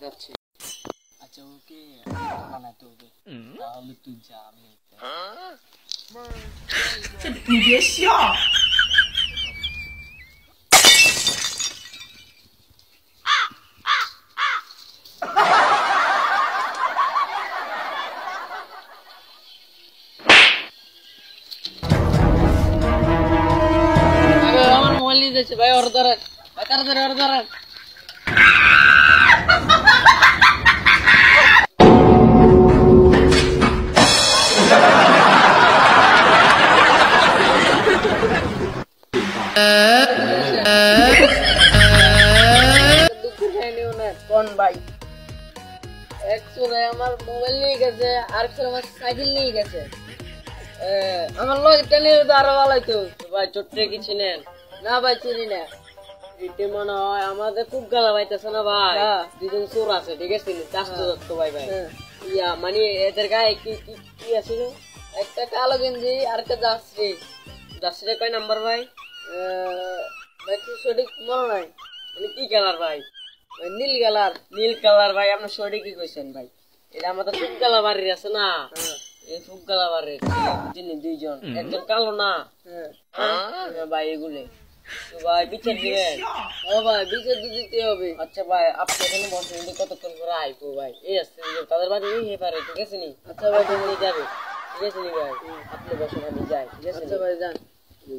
যাচ্ছি। আচ্ছা ওকে বানাতে হবে, তাহলে তুই যা, আমি你别笑。আমার মোবাইল নিয়ে যাচ্ছে ভাই, ওর ধরেন ভাই, তাড়াতাড়ি ওর ধরেন। কোন ভাই? একচুয়ালি আমার মোবাইল নিয়ে গেছে, আর আমার সাইকেল নিয়ে গেছে। আমার লগে নিয়ে তো আরো ভালো হইতো ভাই। চোট্টে কিছু নেন না ভাই, চিনি না। এটি মনে হয় আমাদের খুব গালা পাইতেছে না ভাই। দুজন চোর আছে, ঠিক আছে, চারশো যাচ্ছে ভাই ভাই। ইয়া মানে এদের গায়ে কি কি কি আছিল? একটা কালো গেঞ্জি আর একটা জার্সি। জার্সিটা কয় নাম্বার ভাই? ভাই কি সঠিক মনে নাই, মানে কি কালার ভাই? নীল কালার। নীল কালার ভাই, আপনার সঠিক কি কইছেন ভাই। এটা আমাদের ফুটগালা বাড়ির আছে না, এই ফুটগালা বাড়ির যিনি দুইজন, একজন কালো না ভাই, এগুলো ভাই বিচার দিবেন। ও ভাই বিচার দিতে হবে। আচ্ছা ভাই আপনি এখানে বসেন, কতক্ষণ করে আইবো ভাই? এই আসছে তাদের বাড়ি এই পারে, ঠিক আছে নি? আচ্ছা ভাই তুমি যাবে, ঠিক আছে নি ভাই? আপনি বসেন, আমি যাই, ঠিক আছে? আচ্ছা ভাই যান,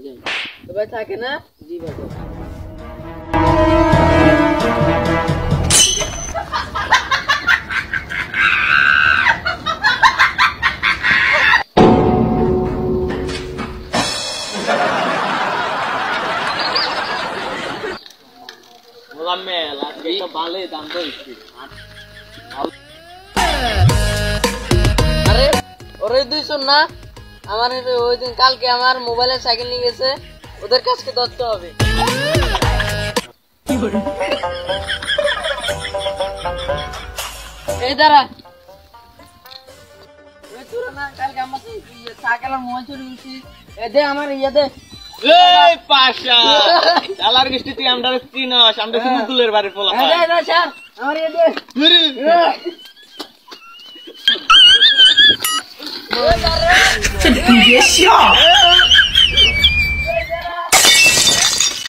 যাই তো ভাই, থাকে না? জি ভাই। আরে ওরে দুইজন না, আমার ওই দিন কালকে আমার মোবাইলের সাইকেল নিয়ে গেছে, ওদের কাছকে ধরতে হবে। এই দাঁড়া, কালকে আমার সাইকেল আর মোবাইল চুরি গেছি, দে আমার ইয়ে দে। এই পাশা চালার গিষ্টি তুই আমরা চিনস, আমরা সিমুকুলের বাড়ি পোলা আমার ইয়ে দে।你别笑。